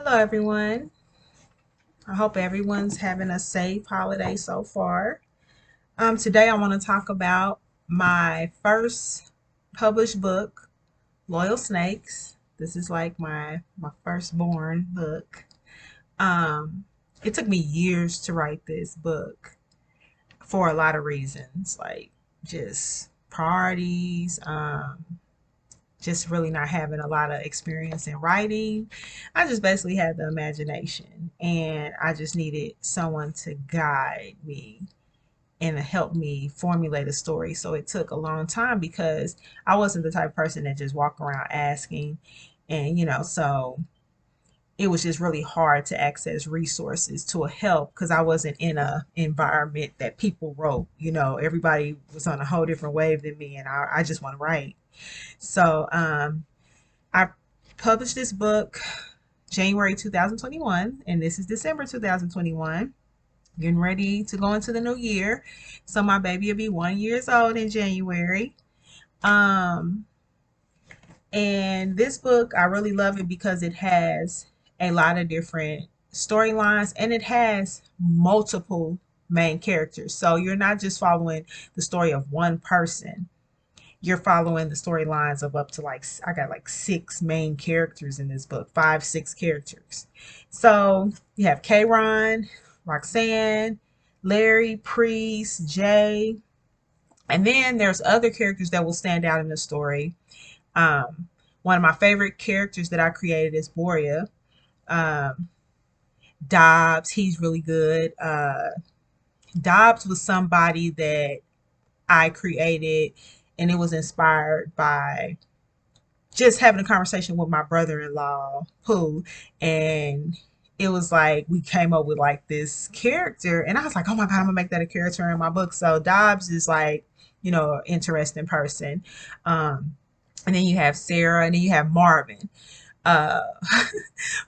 Hello, everyone. I hope everyone's having a safe holiday so far. Today, I want to talk about my first published book, Loyal Snakes. This is like my firstborn book. Um, it took me years to write this book for a lot of reasons, like just priorities, just really not having a lot of experience in writing. I just basically had the imagination and I just needed someone to guide me and to help me formulate a story. So it took a long time because I wasn't the type of person that just walk around asking. And, so it was just really hard to access resources to help because I wasn't in a environment that people wrote. Everybody was on a whole different wave than me and I just want to write. So I published this book January 2021, and this is December 2021. Getting ready to go into the new year. So my baby will be 1 years old in January. Um, and this book, I really love it because it has a lot of different storylines and it has multiple main characters. So you're not just following the story of one person, you're following the storylines of up to like I got like six main characters in this book, five, six characters. So you have Kron, Roxanne, Larry, Priest, Jay, and then there's other characters that will stand out in the story. Um, One of my favorite characters that I created is Boria. Um, Dobbs, he's really good. Dobbs was somebody that I created, and it was inspired by just having a conversation with my brother-in-law who and it was like we came up with like this character and I was like, oh my god, I'm gonna make that a character in my book. So Dobbs is like, an interesting person. And then you have Sarah, and then you have Marvin. uh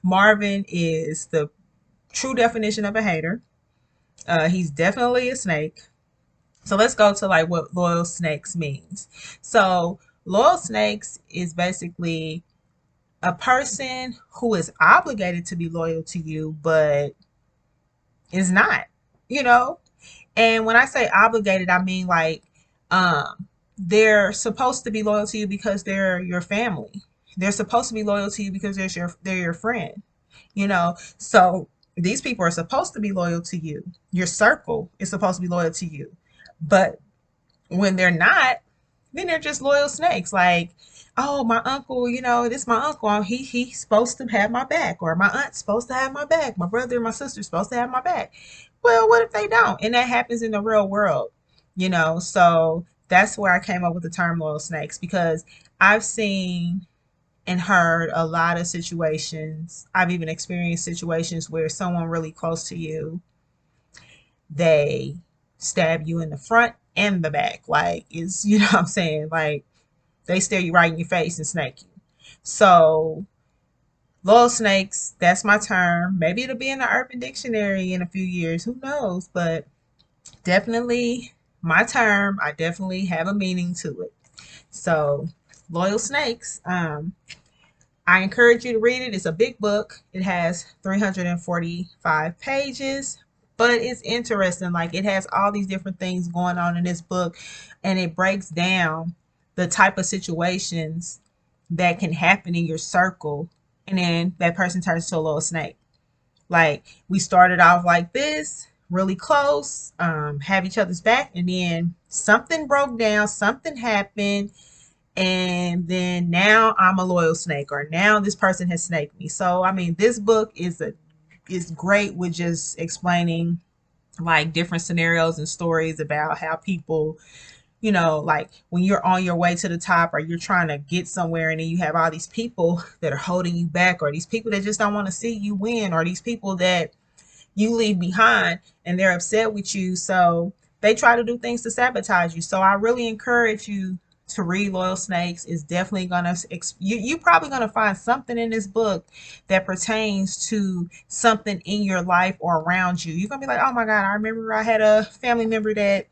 Marvin is the true definition of a hater. He's definitely a snake. So let's go to like what loyal snakes means. So loyal snakes is basically a person who is obligated to be loyal to you, but is not, you know? And when I say obligated, I mean like they're supposed to be loyal to you because they're your family. They're supposed to be loyal to you because they're your friend, you know? So these people are supposed to be loyal to you. Your circle is supposed to be loyal to you. But when they're not, then they're just loyal snakes. Like, oh, my uncle, this my uncle. He's supposed to have my back, or my aunt's supposed to have my back. My brother and my sister's supposed to have my back. Well, what if they don't? And that happens in the real world. So that's where I came up with the term loyal snakes because I've seen and heard a lot of situations. I've even experienced situations where someone really close to you, they stab you in the front and the back. Like, is what I'm saying? Like, they stare you right in your face and snake you. So, loyal snakes, that's my term. Maybe it'll be in the Urban Dictionary in a few years. Who knows? But definitely my term. I definitely have a meaning to it. So, loyal snakes. I encourage you to read it. It's a big book. It has 345 pages, but it's interesting. Like, it has all these different things going on in this book, and it breaks down the type of situations that can happen in your circle, and then that person turns to a little snake. Like, we started off like this, really close, have each other's back, and then something broke down, something happened, and then now I'm a loyal snake, or now this person has snaked me. So I mean, this book is great with just explaining like different scenarios and stories about how people, like when you're on your way to the top or you're trying to get somewhere, and then you have all these people that are holding you back, or these people that just don't want to see you win, or these people that you leave behind and they're upset with you. So they try to do things to sabotage you. So I really encourage you to read Loyal Snakes. Is definitely gonna you probably gonna find something in this book that pertains to something in your life or around you. You're gonna be like, oh my god, I remember I had a family member that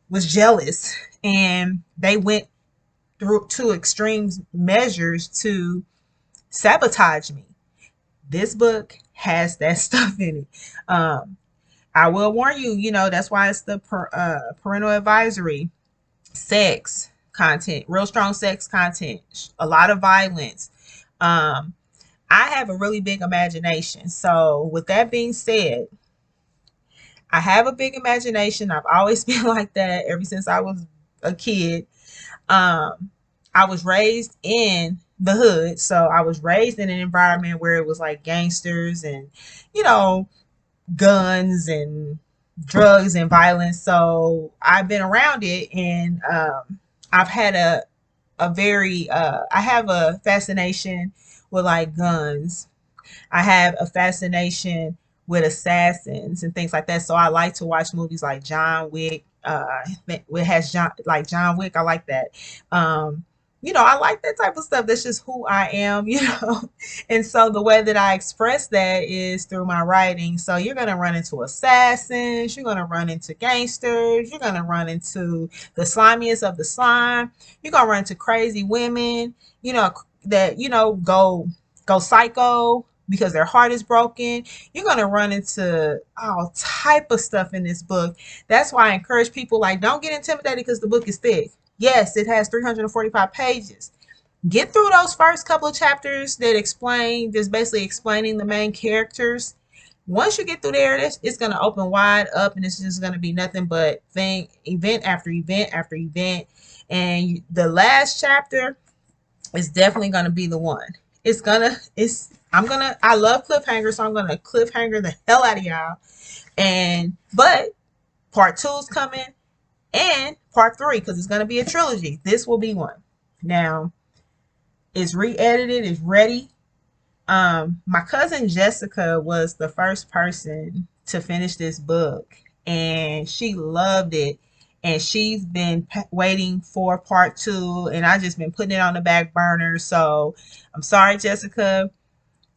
was jealous, and they went through to extreme measures to sabotage me. This book has that stuff in it. I will warn you, that's why it's the parental advisory. Sex content, real strong sex content, a lot of violence. Um, I have a really big imagination. So, with that being said, I have a big imagination. I've always been like that ever since I was a kid. Um, I was raised in the hood. So, I was raised in an environment where it was like gangsters and, you know, guns and drugs and violence. So I've been around it, and I've had a very I have a fascination with like guns. I have a fascination with assassins and things like that. So I like to watch movies like John Wick. It has John Wick. I like that. Um, I like that type of stuff. That's just who I am, And so the way that I express that is through my writing. So you're gonna run into assassins, you're gonna run into gangsters, you're gonna run into the slimiest of the slime, you're gonna run into crazy women, that go psycho because their heart is broken. You're going to run into all type of stuff in this book. That's why I encourage people, like, don't get intimidated because the book is thick. Yes, it has 345 pages. Get through those first couple of chapters that explain, just basically explaining the main characters. Once you get through there, it's going to open wide up, and it's just going to be nothing but event after event after event. And the last chapter is definitely going to be the one. I love cliffhangers, so I'm gonna cliffhanger the hell out of y'all. But part two is coming, and part three, because it's gonna be a trilogy. This will be one. Now, it's re-edited, it's ready. My cousin Jessica was the first person to finish this book, and she loved it. And she's been waiting for part two, and I just been putting it on the back burner. So I'm sorry, Jessica.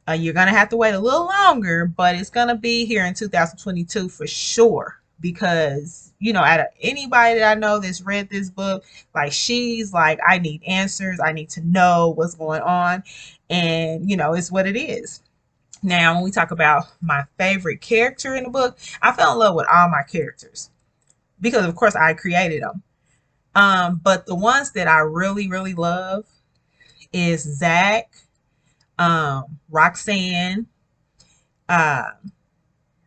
You're going to have to wait a little longer, but it's going to be here in 2022 for sure. Because, out of anybody that I know that's read this book, like, she's like, I need answers. I need to know what's going on. And, it's what it is. Now, when we talk about my favorite character in the book, I fell in love with all my characters because, of course, I created them. But the ones that I really, really love is Zach, Roxanne, uh,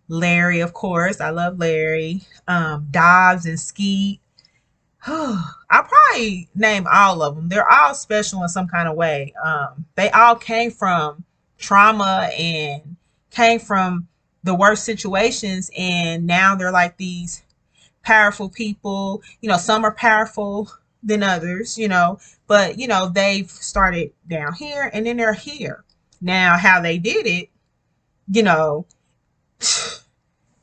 Larry, of course. I love Larry. Dobbs and Skeet. I'll probably name all of them. They're all special in some kind of way. They all came from trauma and came from the worst situations, and now they're like these powerful people. Some are powerful than others, but they've started down here and then they're here. Now, how they did it, you know,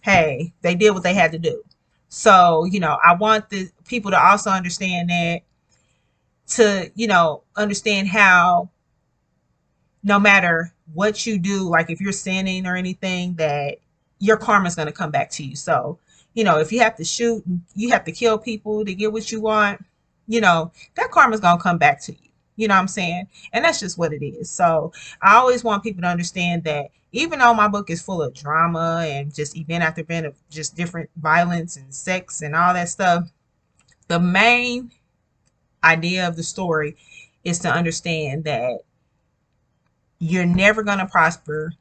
hey, they did what they had to do. So, I want the people to also understand that, to, understand how no matter what you do, like if you're sinning or anything, that your karma is going to come back to you. So, if you have to shoot, you have to kill people to get what you want, that karma is going to come back to you. You know what I'm saying? And that's just what it is. So I always want people to understand that even though my book is full of drama and just event after event of just different violence and sex and all that stuff, the main idea of the story is to understand that you're never going to prosper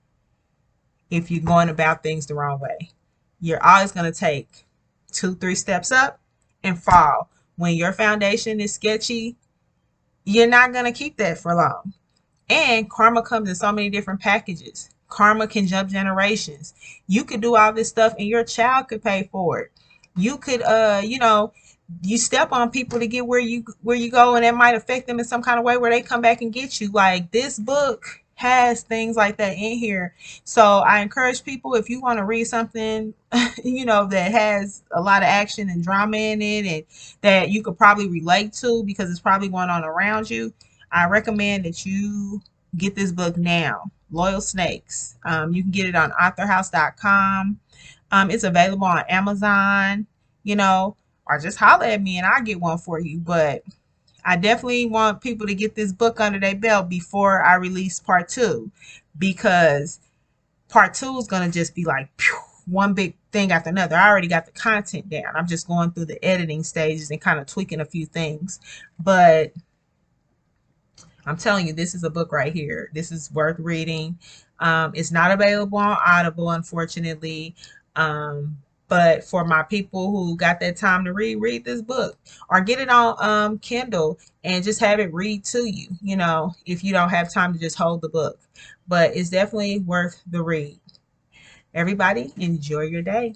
if you're going about things the wrong way. You're always going to take 2-3 steps up and fall. When your foundation is sketchy, you're not going to keep that for long. And karma comes in so many different packages. Karma can jump generations. You could do all this stuff and your child could pay for it. You could, you step on people to get where you go, and that might affect them in some kind of way where they come back and get you. Like, this book has things like that in here. So I encourage people, if you want to read something, that has a lot of action and drama in it and that you could probably relate to because it's probably going on around you, I recommend that you get this book now, Loyal Snakes. You can get it on authorhouse.com. It's available on Amazon, or just holler at me and I'll get one for you. But I definitely want people to get this book under their belt before I release part two, because part two is going to just be like phew, one big thing after another. I already got the content down. I'm just going through the editing stages and kind of tweaking a few things. But I'm telling you, this is a book right here. This is worth reading. It's not available on Audible, unfortunately. Um, but for my people who got that time to read this book or get it on Kindle and just have it read to you, if you don't have time to just hold the book. But it's definitely worth the read. Everybody, enjoy your day.